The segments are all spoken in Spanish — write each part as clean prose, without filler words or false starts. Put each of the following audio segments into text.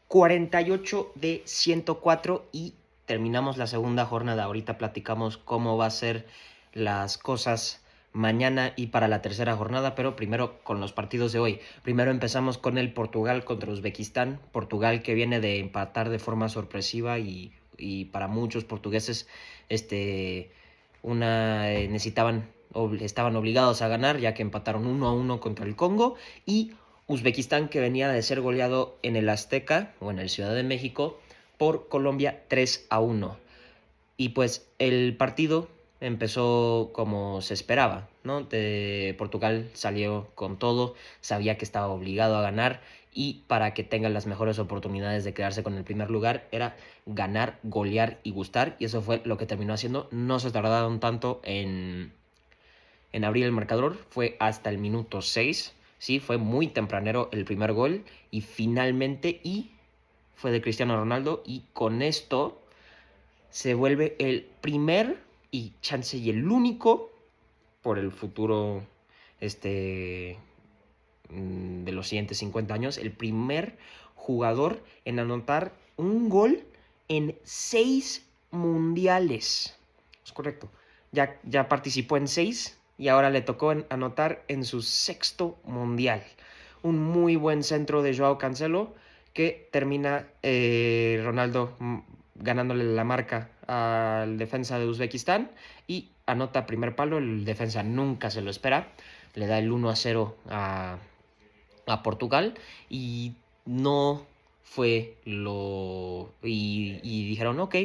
48 de 104 y terminamos la segunda jornada. Ahorita platicamos cómo va a ser las cosas mañana y para la tercera jornada, pero primero con los partidos de hoy. Primero empezamos con el Portugal contra Uzbekistán. Portugal que viene de empatar de forma sorpresiva y para muchos portugueses estaban obligados a ganar, ya que empataron 1-1 contra el Congo, y Uzbekistán, que venía de ser goleado en el Azteca o en el Ciudad de México por Colombia 3-1. Y pues el partido empezó como se esperaba, ¿no? Portugal salió con todo, sabía que estaba obligado a ganar y para que tengan las mejores oportunidades de quedarse con el primer lugar era ganar, golear y gustar, y eso fue lo que terminó haciendo. No se tardaron tanto en abrir el marcador, fue hasta el minuto 6, sí, fue muy tempranero el primer gol y finalmente fue de Cristiano Ronaldo, y con esto se vuelve el primer y chance y el único por el futuro de los siguientes 50 años, el primer jugador en anotar un gol en 6 mundiales. Es correcto. Ya participó en 6 y ahora le tocó anotar en su sexto mundial. Un muy buen centro de Joao Cancelo que termina Ronaldo ganándole la marca al defensa de Uzbekistán y anota primer palo. El defensa nunca se lo espera, le da el 1-0 a Portugal y no fue y dijeron, ok,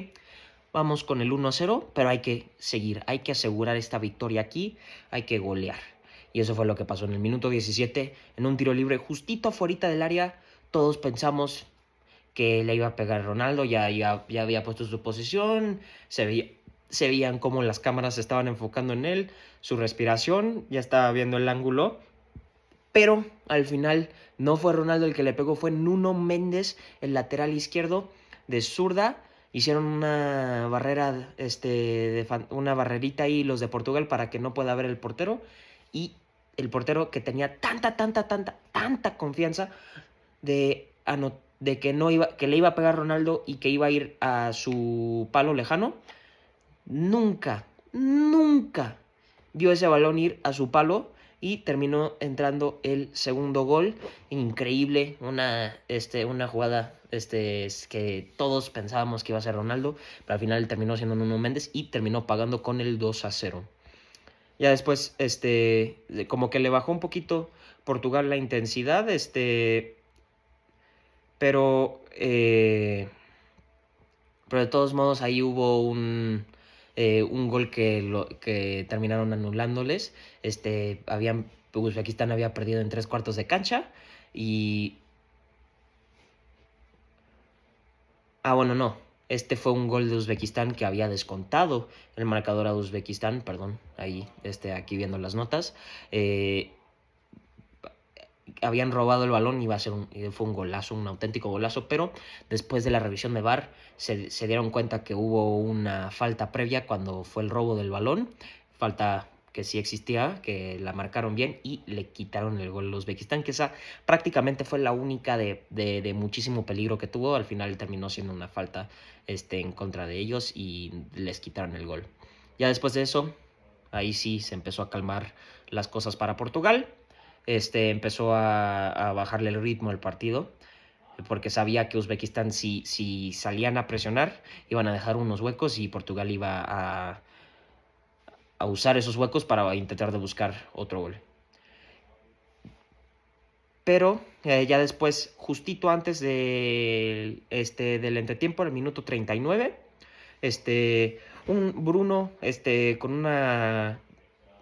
vamos con el 1-0, pero hay que seguir, hay que asegurar esta victoria aquí, hay que golear. Y eso fue lo que pasó en el minuto 17, en un tiro libre justito afuera del área. Todos pensamos que le iba a pegar Ronaldo, ya había puesto su posición, se veían cómo las cámaras se estaban enfocando en él, su respiración, ya estaba viendo el ángulo, pero al final no fue Ronaldo el que le pegó, fue Nuno Méndez, el lateral izquierdo, de zurda. Hicieron una barrera, una barrerita ahí los de Portugal para que no pueda ver el portero, y el portero, que tenía tanta confianza de que le iba a pegar Ronaldo y que iba a ir a su palo lejano, nunca vio ese balón ir a su palo y terminó entrando el segundo gol. Increíble, una jugada que todos pensábamos que iba a ser Ronaldo, pero al final terminó siendo Nuno Méndez y terminó pagando con el 2-0. Ya después, como que le bajó un poquito Portugal la intensidad, pero de todos modos ahí hubo un gol que terminaron anulándoles. Uzbekistán había perdido en 3/4 de cancha y... bueno, no. Este fue un gol de Uzbekistán que había descontado el marcador a Uzbekistán, perdón, ahí, aquí viendo las notas. Habían robado el balón y fue un golazo, un auténtico golazo, pero después de la revisión de VAR se dieron cuenta que hubo una falta previa cuando fue el robo del balón, falta que sí existía, que la marcaron bien y le quitaron el gol a Uzbekistán, que esa prácticamente fue la única de muchísimo peligro que tuvo. Al final terminó siendo una falta en contra de ellos y les quitaron el gol. Ya después de eso, ahí sí se empezó a calmar las cosas para Portugal. Empezó a bajarle el ritmo al partido, porque sabía que Uzbekistán, si salían a presionar, iban a dejar unos huecos y Portugal iba a usar esos huecos para intentar de buscar otro gol. Pero ya después, justito antes del entretiempo, el minuto 39, un Bruno con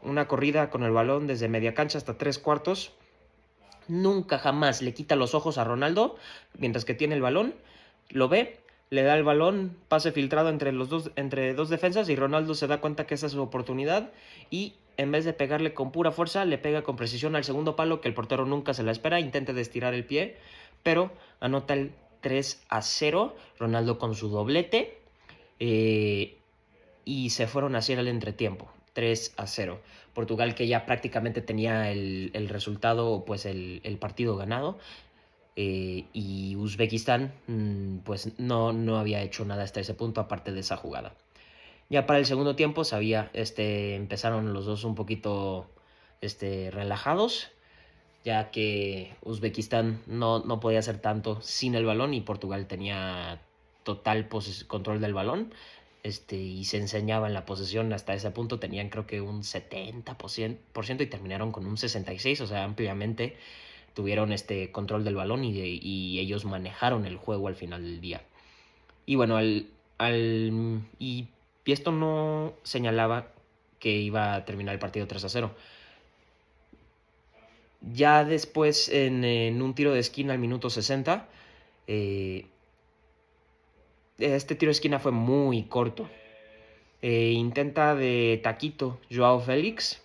una corrida con el balón desde media cancha hasta 3/4, nunca jamás le quita los ojos a Ronaldo mientras que tiene el balón, lo ve, le da el balón, pase filtrado entre dos defensas, y Ronaldo se da cuenta que esa es su oportunidad y en vez de pegarle con pura fuerza, le pega con precisión al segundo palo, que el portero nunca se la espera, intenta estirar el pie, pero anota el 3-0, Ronaldo con su doblete, y se fueron así al entretiempo, 3-0. Portugal, que ya prácticamente tenía el resultado, pues el partido ganado, y Uzbekistán pues no había hecho nada hasta ese punto aparte de esa jugada. Ya para el segundo tiempo empezaron los dos un poquito relajados, ya que Uzbekistán no podía hacer tanto sin el balón y Portugal tenía total control del balón. Y se enseñaba en la posesión hasta ese punto, tenían creo que un 70% y terminaron con un 66%, o sea, ampliamente tuvieron control del balón y ellos manejaron el juego al final del día. Y bueno, y esto no señalaba que iba a terminar el partido 3-0. Ya después, en un tiro de esquina al minuto 60, este tiro de esquina fue muy corto. Intenta de taquito Joao Félix,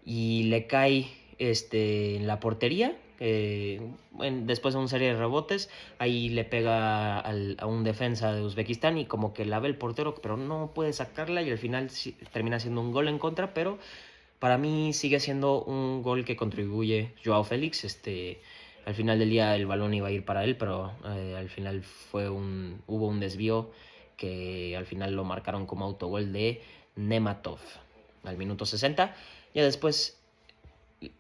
y le cae en la portería. Después de una serie de rebotes, ahí le pega a un defensa de Uzbekistán y como que la ve el portero, pero no puede sacarla y al final termina siendo un gol en contra, pero para mí sigue siendo un gol que contribuye Joao Félix. Al final del día el balón iba a ir para él, pero al final hubo un desvío que al final lo marcaron como autogol de Nematov al minuto 60. Ya después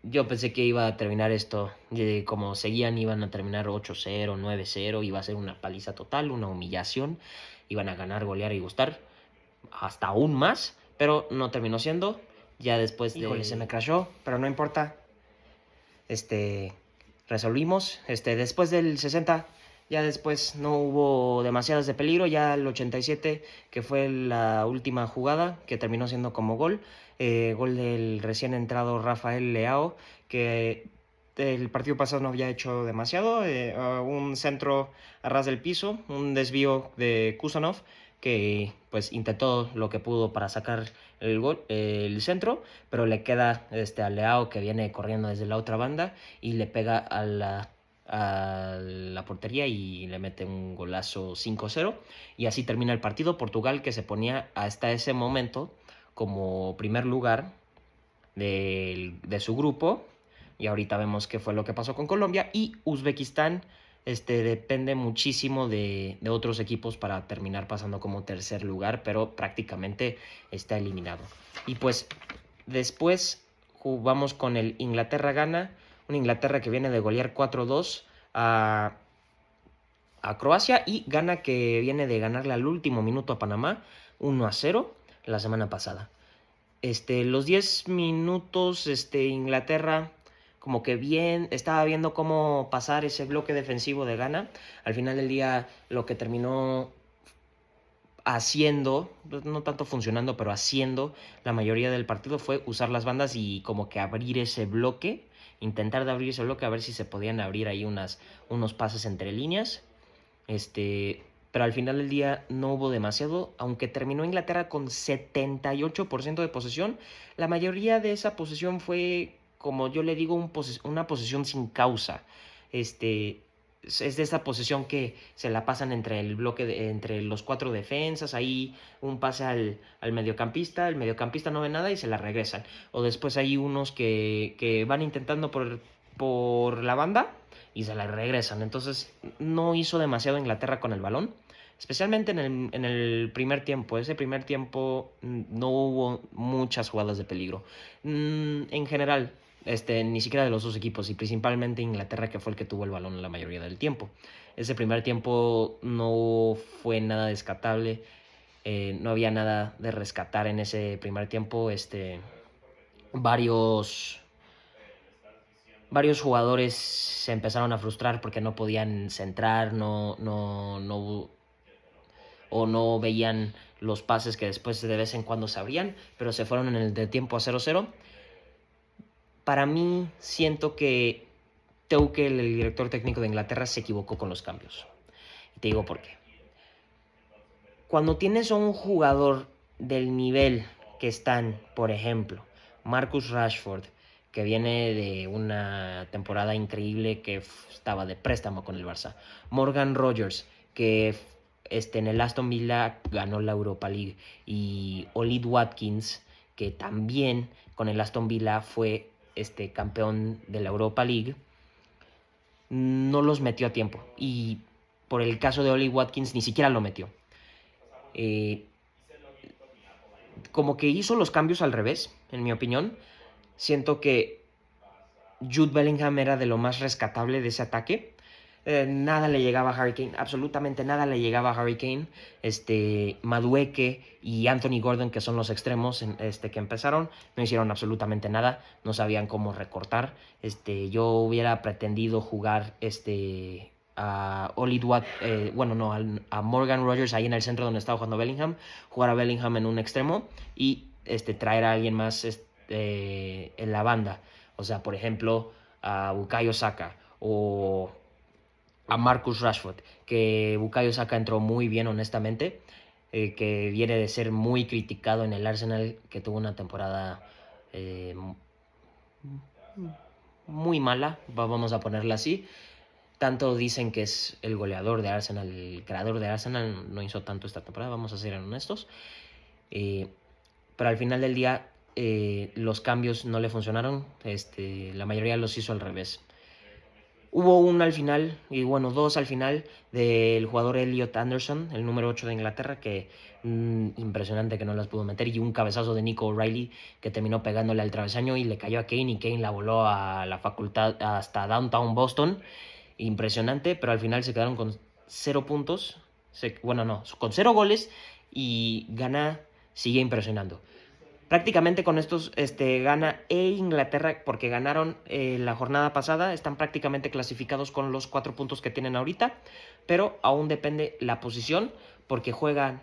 yo pensé que iba a terminar esto, como seguían iban a terminar 8-0, 9-0, iba a ser una paliza total, una humillación, iban a ganar, golear y gustar hasta aún más, pero no terminó siendo. Ya después Híjole, se me crashó, pero no importa. Resolvimos. Después del 60, ya después no hubo demasiadas de peligro. Ya el 87, que fue la última jugada, que terminó siendo como gol. Gol del recién entrado Rafael Leao, que el partido pasado no había hecho demasiado. Un centro a ras del piso, un desvío de Kusanov, que pues intentó lo que pudo para sacar el gol, el centro, pero le queda a Leao, que viene corriendo desde la otra banda y le pega a la portería y le mete un golazo 5-0 y así termina el partido. Portugal, que se ponía hasta ese momento como primer lugar de su grupo, y ahorita vemos qué fue lo que pasó con Colombia, y Uzbekistán depende muchísimo de otros equipos para terminar pasando como tercer lugar, pero prácticamente está eliminado. Y pues después jugamos con el Inglaterra-Ghana, una Inglaterra que viene de golear 4-2 a Croacia, y Ghana que viene de ganarle al último minuto a Panamá 1-0 la semana pasada. Los 10 minutos, Inglaterra como que bien, estaba viendo cómo pasar ese bloque defensivo de Ghana. Al final del día lo que terminó haciendo, no tanto funcionando, pero haciendo la mayoría del partido fue usar las bandas y como que abrir ese bloque, intentar de abrir ese bloque, a ver si se podían abrir ahí unos pases entre líneas. Pero al final del día no hubo demasiado, aunque terminó Inglaterra con 78% de posesión. La mayoría de esa posesión fue, como yo le digo, una posesión sin causa. Es de esa posesión que se la pasan entre el bloque, entre los cuatro defensas, ahí un pase al mediocampista, el mediocampista no ve nada y se la regresan. O después hay unos que van intentando por la banda y se la regresan. Entonces no hizo demasiado Inglaterra con el balón, especialmente en el primer tiempo. Ese primer tiempo no hubo muchas jugadas de peligro. En general, ni siquiera de los dos equipos, y principalmente Inglaterra, que fue el que tuvo el balón la mayoría del tiempo. Ese primer tiempo no fue nada descatable, no había nada de rescatar en ese primer tiempo. Varios jugadores se empezaron a frustrar porque no podían centrar, o no veían los pases que después de vez en cuando se abrían, pero se fueron en el de tiempo a 0-0. Para mí, siento que Tuchel, el director técnico de Inglaterra, se equivocó con los cambios. Y te digo por qué. Cuando tienes a un jugador del nivel que están, por ejemplo, Marcus Rashford, que viene de una temporada increíble, que estaba de préstamo con el Barça, Morgan Rogers, que en el Aston Villa ganó la Europa League, y Ollie Watkins, que también con el Aston Villa fue campeón de la Europa League, no los metió a tiempo. Y por el caso de Oli Watkins ni siquiera lo metió. Como que hizo los cambios al revés, en mi opinión. Siento que Jude Bellingham era de lo más rescatable de ese ataque. Nada le llegaba a Harry Kane, absolutamente nada le llegaba a Harry Kane. Madueke y Anthony Gordon, que son los extremos que empezaron, no hicieron absolutamente nada, no sabían cómo recortar. Yo hubiera pretendido jugar a a Morgan Rogers ahí en el centro donde estaba jugando Bellingham, jugar a Bellingham en un extremo y traer a alguien más en la banda. O sea, por ejemplo, a Bukayo Saka o a Marcus Rashford, que Bukayo Saka entró muy bien, honestamente, que viene de ser muy criticado en el Arsenal, que tuvo una temporada muy mala, vamos a ponerla así. Tanto dicen que es el goleador de Arsenal, el creador de Arsenal, no hizo tanto esta temporada, vamos a ser honestos. Pero al final del día, los cambios no le funcionaron, la mayoría los hizo al revés. Hubo uno al final, y bueno, dos al final, del jugador Elliot Anderson, el número 8 de Inglaterra, que impresionante que no las pudo meter, y un cabezazo de Nico O'Reilly que terminó pegándole al travesaño y le cayó a Kane, y Kane la voló a la facultad hasta Downtown Boston. Impresionante, pero al final se quedaron con 0 puntos, con 0 goles, y Ghana sigue impresionando. Prácticamente con estos Ghana e Inglaterra, porque ganaron la jornada pasada, están prácticamente clasificados con los 4 puntos que tienen ahorita, pero aún depende la posición, porque juegan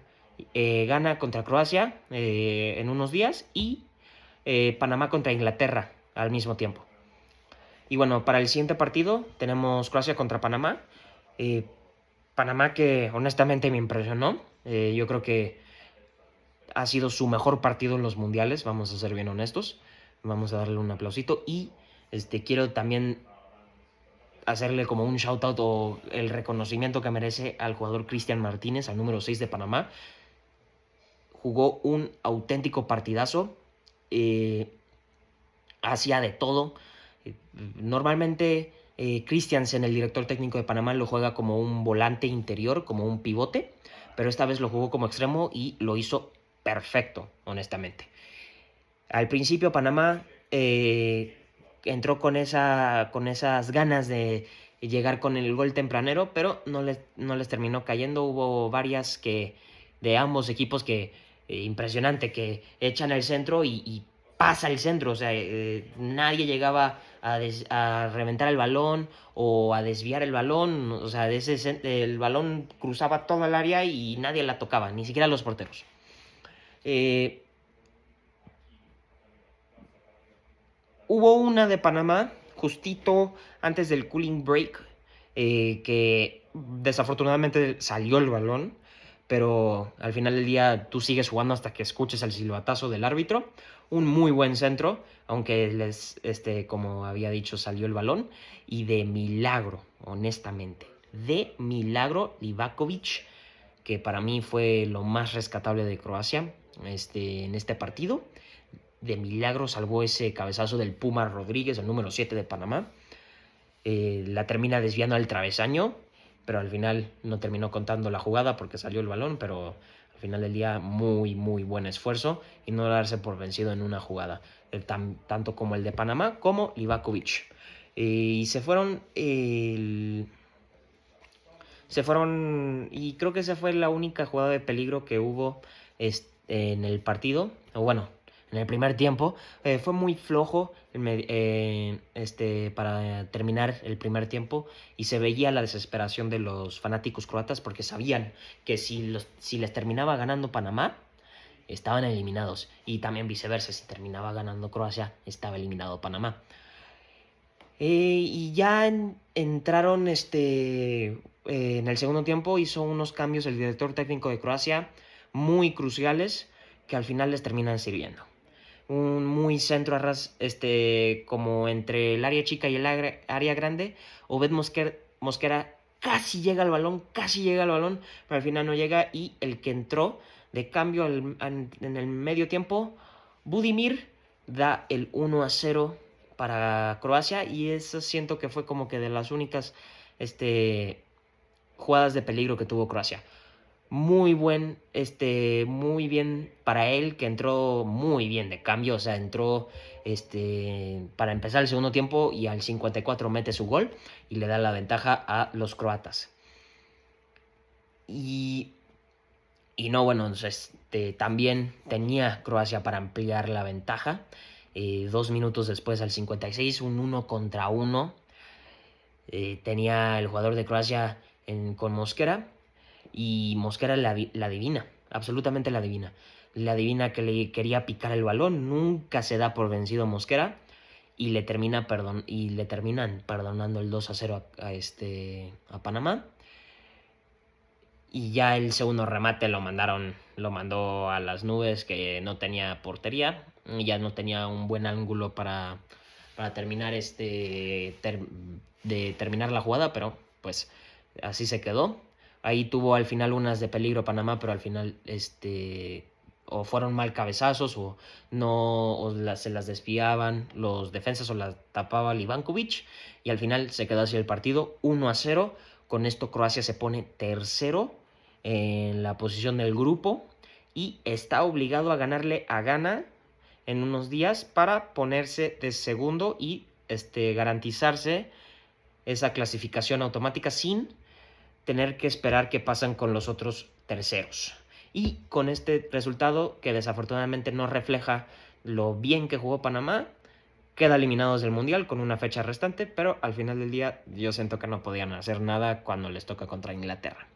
Ghana contra Croacia en unos días y Panamá contra Inglaterra al mismo tiempo. Y bueno, para el siguiente partido tenemos Croacia contra Panamá. Panamá, que honestamente me impresionó. Yo creo que ha sido su mejor partido en los mundiales, vamos a ser bien honestos. Vamos a darle un aplausito. Y quiero también hacerle como un shout out o el reconocimiento que merece al jugador Cristian Martínez, al número 6 de Panamá. Jugó un auténtico partidazo. Hacía de todo. Normalmente Christiansen, el director técnico de Panamá, lo juega como un volante interior, como un pivote, pero esta vez lo jugó como extremo y lo hizo perfecto, honestamente. Al principio Panamá entró con esas ganas de llegar con el gol tempranero, pero no les terminó cayendo. Hubo varias de ambos equipos que impresionante, que echan el centro y pasa el centro. O sea, nadie llegaba a reventar el balón o a desviar el balón. O sea, el balón cruzaba toda el área y nadie la tocaba, ni siquiera los porteros. Hubo una de Panamá justito antes del cooling break, que desafortunadamente salió el balón, pero al final del día tú sigues jugando hasta que escuches el silbatazo del árbitro. Un muy buen centro, aunque como había dicho, salió el balón. Y de milagro, honestamente, de milagro, Livakovic, que para mí fue lo más rescatable de Croacia en este partido, de milagro salvó ese cabezazo del Puma Rodríguez, el número 7 de Panamá. La termina desviando al travesaño, pero al final no terminó contando la jugada porque salió el balón, pero al final del día muy, muy buen esfuerzo y no darse por vencido en una jugada, tanto como el de Panamá como Livakovic. Y se fueron, y creo que esa fue la única jugada de peligro que hubo en el partido, o bueno, en el primer tiempo. Fue muy flojo para terminar el primer tiempo, y se veía la desesperación de los fanáticos croatas porque sabían que si les terminaba ganando Panamá, estaban eliminados, y también viceversa, si terminaba ganando Croacia, estaba eliminado Panamá. Y ya entraron en el segundo tiempo, hizo unos cambios el director técnico de Croacia muy cruciales que al final les terminan sirviendo. Un muy centro a ras, como entre el área chica y el área grande. Obed Mosquera casi llega al balón, pero al final no llega, y el que entró de cambio en el medio tiempo, Budimir, da el 1-0 para Croacia, y eso siento que fue como que de las únicas jugadas de peligro que tuvo Croacia. Muy bien para él, que entró muy bien de cambio, o sea, entró para empezar el segundo tiempo y al 54 mete su gol y le da la ventaja a los croatas. Y no, bueno, también tenía Croacia para ampliar la ventaja. 2 minutos después, al 56, un 1 contra 1. Tenía el jugador de Croacia con Mosquera, y Mosquera la adivina, absolutamente la adivina. La adivina que le quería picar el balón, nunca se da por vencido Mosquera, y le terminan perdonando el 2-0 a Panamá. Y ya el segundo remate lo mandó a las nubes, que no tenía portería, ya no tenía un buen ángulo para terminar de terminar la jugada, pero pues así se quedó. Ahí tuvo al final unas de peligro Panamá, pero al final o fueron mal cabezazos o no, se las desviaban los defensas o las tapaba Livankovic, y al final se quedó así el partido 1-0. Con esto Croacia se pone tercero en la posición del grupo y está obligado a ganarle a Ghana en unos días para ponerse de segundo y garantizarse esa clasificación automática sin tener que esperar qué pasan con los otros terceros. Y con este resultado, que desafortunadamente no refleja lo bien que jugó Panamá, queda eliminados del Mundial con una fecha restante, pero al final del día yo siento que no podían hacer nada cuando les toca contra Inglaterra.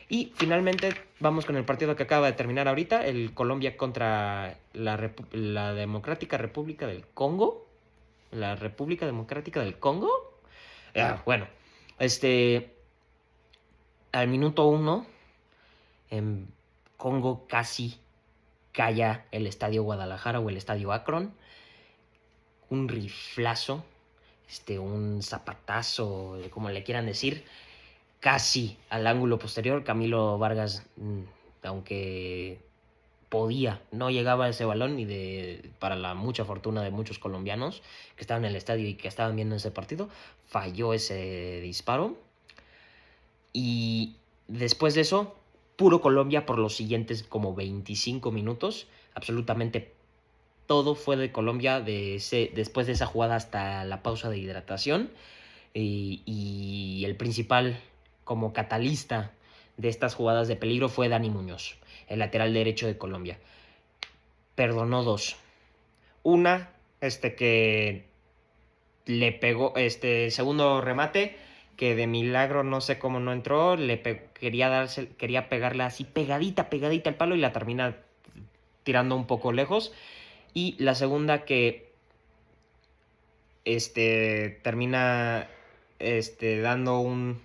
Y finalmente vamos con el partido que acaba de terminar ahorita, el Colombia contra la Democrática República del Congo. La República Democrática del Congo. Bueno, al minuto 1, en Congo casi calla el Estadio Guadalajara o el Estadio Akron. Un riflazo, un zapatazo, como le quieran decir, casi al ángulo posterior. Camilo Vargas, aunque podía, no llegaba a ese balón, y para la mucha fortuna de muchos colombianos que estaban en el estadio y que estaban viendo ese partido, falló ese disparo. Y después de eso, puro Colombia por los siguientes como 25 minutos. Absolutamente todo fue de Colombia después de esa jugada hasta la pausa de hidratación. Y el principal como catalista de estas jugadas de peligro fue Dani Muñoz, el lateral derecho de Colombia. Perdonó 2. Una, que le pegó, segundo remate, que de milagro no sé cómo no entró, quería pegarle así pegadita al palo y la termina tirando un poco lejos. Y la segunda, que termina dando un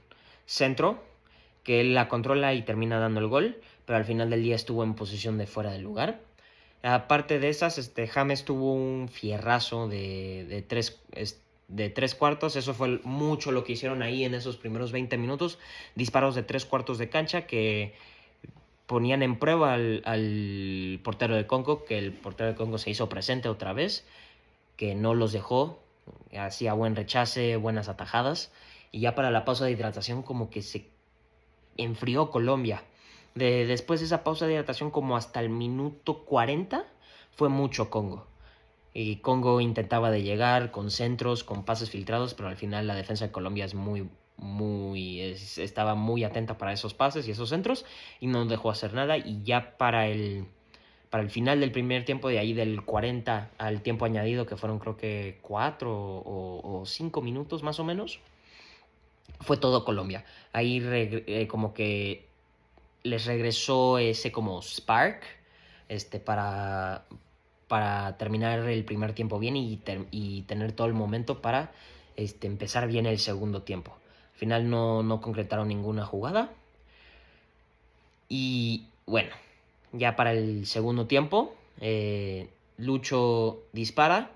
centro, que él la controla y termina dando el gol, pero al final del día estuvo en posición de fuera de lugar. Aparte de esas, James tuvo un fierrazo de 3 cuartos. Eso fue mucho lo que hicieron ahí en esos primeros 20 minutos. Disparos de 3 cuartos de cancha que ponían en prueba al portero de Congo, que el portero de Congo se hizo presente otra vez, que no los dejó, hacía buen rechace, buenas atajadas, y ya para la pausa de hidratación como que se enfrió Colombia. Después de esa pausa de hidratación, como hasta el minuto 40, fue mucho Congo. Y Congo intentaba de llegar con centros, con pases filtrados, pero al final la defensa de Colombia estaba muy atenta para esos pases y esos centros y no dejó hacer nada. Y ya para el final del primer tiempo, de ahí del 40 al tiempo añadido, que fueron creo que 4 o 5 minutos más o menos, fue todo Colombia. Ahí como que les regresó ese como spark para terminar el primer tiempo bien y tener todo el momento para empezar bien el segundo tiempo. Al final no concretaron ninguna jugada. Y bueno, ya para el segundo tiempo, Lucho dispara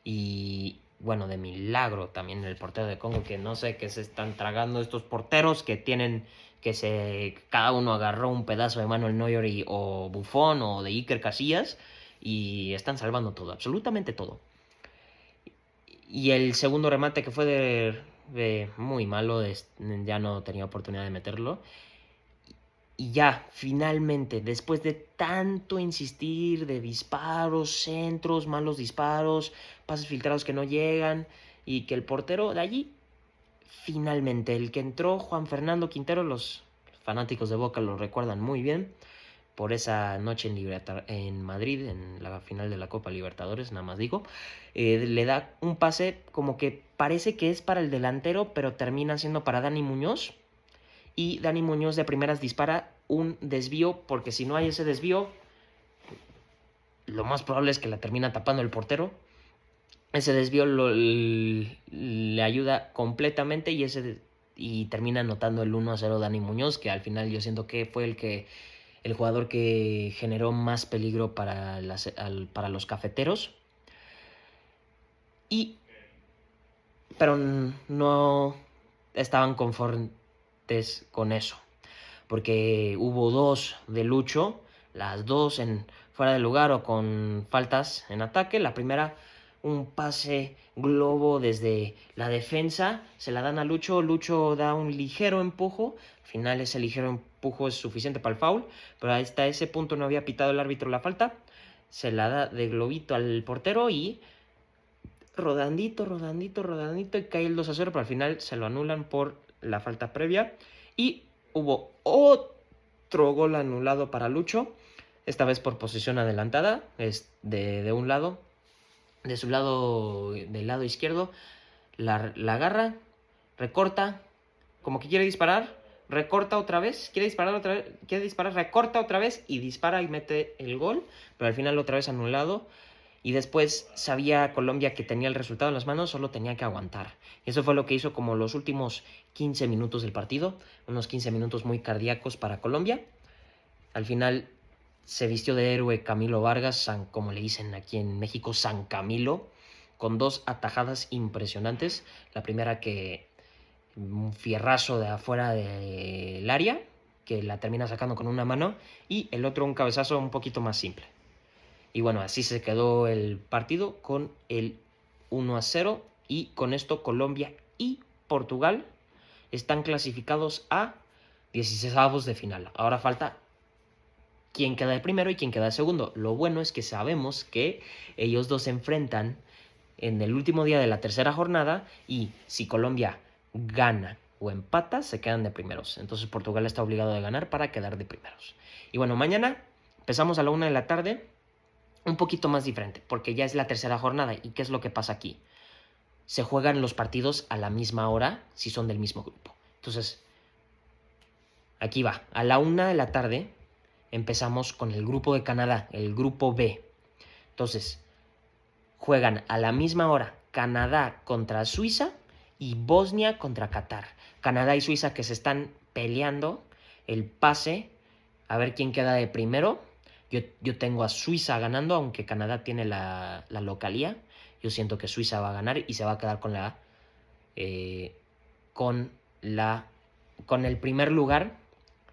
y bueno, de milagro también el portero de Congo, que no sé qué se están tragando estos porteros que tienen, cada uno agarró un pedazo de Manuel Neuer o Buffon o de Iker Casillas y están salvando todo, absolutamente todo. Y el segundo remate que fue de muy malo, ya no tenía oportunidad de meterlo. Y ya, finalmente, después de tanto insistir, de disparos, centros, malos disparos, pases filtrados que no llegan, y que el portero de allí, finalmente, el que entró, Juan Fernando Quintero, los fanáticos de Boca lo recuerdan muy bien, por esa noche en Madrid, en la final de la Copa Libertadores, nada más digo, le da un pase como que parece que es para el delantero, pero termina siendo para Dani Muñoz, y Dani Muñoz de primeras dispara un desvío, porque si no hay ese desvío, lo más probable es que la termina tapando el portero. Ese desvío le ayuda completamente y termina anotando el 1-0 Dani Muñoz, que al final yo siento que fue el jugador que generó más peligro para los cafeteros. Pero no estaban conformes con eso, porque hubo dos de Lucho, las dos en fuera de lugar o con faltas en ataque. La primera, un pase globo desde la defensa, se la dan a Lucho, Lucho da un ligero empujo, al final ese ligero empujo es suficiente para el foul, pero hasta ese punto no había pitado el árbitro la falta, se la da de globito al portero y rodandito, y cae el 2-0, pero al final se lo anulan por la falta previa. Y hubo otro gol anulado para Lucho, esta vez por posición adelantada, es de un lado, de su lado, del lado izquierdo, la agarra, recorta, como que quiere disparar, recorta otra vez, recorta otra vez y dispara y mete el gol, pero al final otra vez anulado. Y después sabía Colombia que tenía el resultado en las manos, solo tenía que aguantar. Y eso fue lo que hizo como los últimos 15 minutos del partido, unos 15 minutos muy cardíacos para Colombia. Al final se vistió de héroe Camilo Vargas, como le dicen aquí en México, San Camilo, con dos atajadas impresionantes. La primera que un fierrazo de afuera del área, que la termina sacando con una mano, y el otro un cabezazo un poquito más simple. Y bueno, así se quedó el partido con el 1-0 y con esto Colombia y Portugal están clasificados a 16avos de final. Ahora falta quién queda de primero y quién queda de segundo. Lo bueno es que sabemos que ellos dos se enfrentan en el último día de la tercera jornada y si Colombia gana o empata, se quedan de primeros. Entonces Portugal está obligado a ganar para quedar de primeros. Y bueno, mañana empezamos a la 1 de la tarde. Un poquito más diferente, porque ya es la tercera jornada. ¿Y qué es lo que pasa aquí? Se juegan los partidos a la misma hora si son del mismo grupo. Entonces, aquí va. A la 1 de la tarde empezamos con el grupo de Canadá, el grupo B. Entonces, juegan a la misma hora Canadá contra Suiza y Bosnia contra Qatar. Canadá y Suiza que se están peleando el pase a ver quién queda de primero. Yo tengo a Suiza ganando, aunque Canadá tiene la localía. Yo siento que Suiza va a ganar y se va a quedar con el primer lugar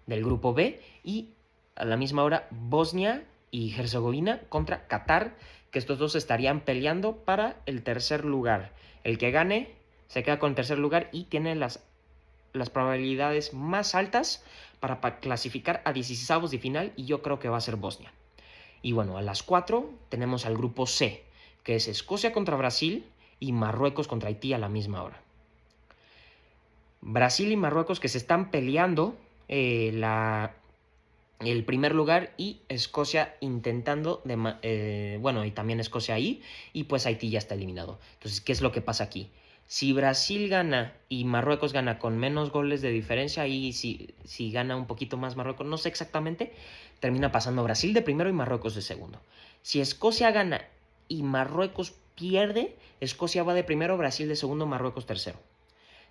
del grupo B. Y a la misma hora Bosnia y Herzegovina contra Qatar, que estos dos estarían peleando para el tercer lugar. El que gane se queda con el tercer lugar y tiene las probabilidades más altas para clasificar a 16avos de final, y yo creo que va a ser Bosnia. Y bueno, a las 4 tenemos al grupo C, que es Escocia contra Brasil y Marruecos contra Haití a la misma hora. Brasil y Marruecos que se están peleando el primer lugar, y Escocia intentando, y también Escocia ahí, y pues Haití ya está eliminado. Entonces, ¿qué es lo que pasa aquí? Si Brasil gana y Marruecos gana con menos goles de diferencia, y si gana un poquito más Marruecos, no sé exactamente, termina pasando Brasil de primero y Marruecos de segundo. Si Escocia gana y Marruecos pierde, Escocia va de primero, Brasil de segundo, Marruecos tercero.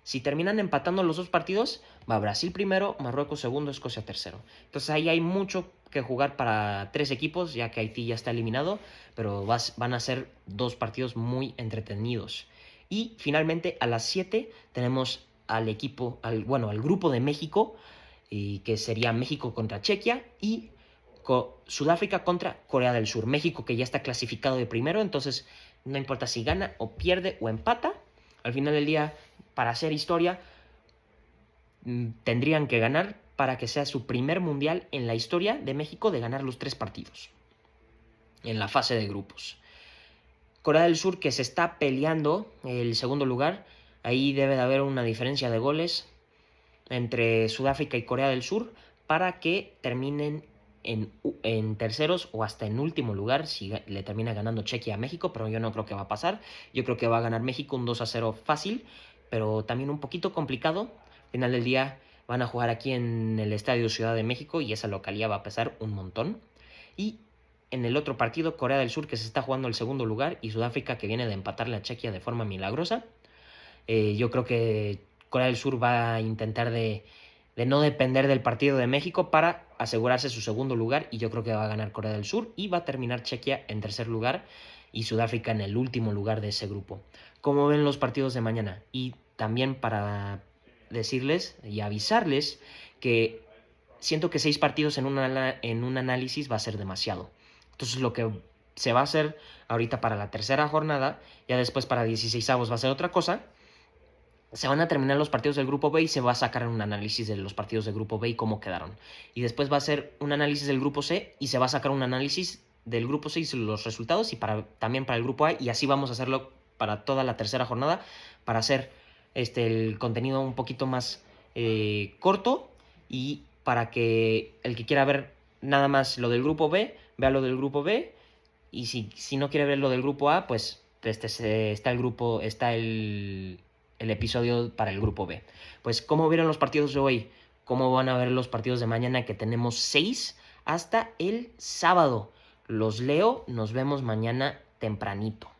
Si terminan empatando los dos partidos, va Brasil primero, Marruecos segundo, Escocia tercero. Entonces ahí hay mucho que jugar para 3 equipos, ya que Haití ya está eliminado, pero van a ser 2 partidos muy entretenidos. Y finalmente a las 7 tenemos al grupo de México, que sería México contra Chequia y Sudáfrica contra Corea del Sur. México, que ya está clasificado de primero, entonces no importa si gana o pierde o empata. Al final del día, para hacer historia, tendrían que ganar para que sea su primer mundial en la historia de México de ganar los 3 partidos en la fase de grupos. Corea del Sur, que se está peleando el segundo lugar, ahí debe de haber una diferencia de goles entre Sudáfrica y Corea del Sur para que terminen en terceros o hasta en último lugar si le termina ganando Chequia a México, pero yo no creo que va a pasar. Yo creo que va a ganar México un 2-0 fácil, pero también un poquito complicado. Al final del día van a jugar aquí en el Estadio Ciudad de México y esa localía va a pesar un montón. Y en el otro partido, Corea del Sur, que se está jugando el segundo lugar, y Sudáfrica, que viene de empatarle a Chequia de forma milagrosa. Yo creo que Corea del Sur va a intentar de no depender del partido de México para asegurarse su segundo lugar, y yo creo que va a ganar Corea del Sur y va a terminar Chequia en tercer lugar y Sudáfrica en el último lugar de ese grupo. ¿Cómo ven los partidos de mañana? Y también para decirles y avisarles que siento que 6 partidos en un análisis va a ser demasiado. Entonces lo que se va a hacer ahorita para la tercera jornada, ya después para 16avos va a ser otra cosa. Se van a terminar los partidos del grupo B y se va a sacar un análisis de los partidos del grupo B y cómo quedaron. Y después va a ser un análisis del grupo C y se va a sacar un análisis del grupo C y los resultados, y también para el grupo A, y así vamos a hacerlo para toda la tercera jornada para hacer el contenido un poquito más corto, y para que el que quiera ver nada más lo del grupo B, vea lo del grupo B, y si no quiere ver lo del grupo A, pues está el episodio para el grupo B. Pues, ¿cómo vieron los partidos de hoy? ¿Cómo van a ver los partidos de mañana? Que tenemos 6 hasta el sábado. Los leo, nos vemos mañana tempranito.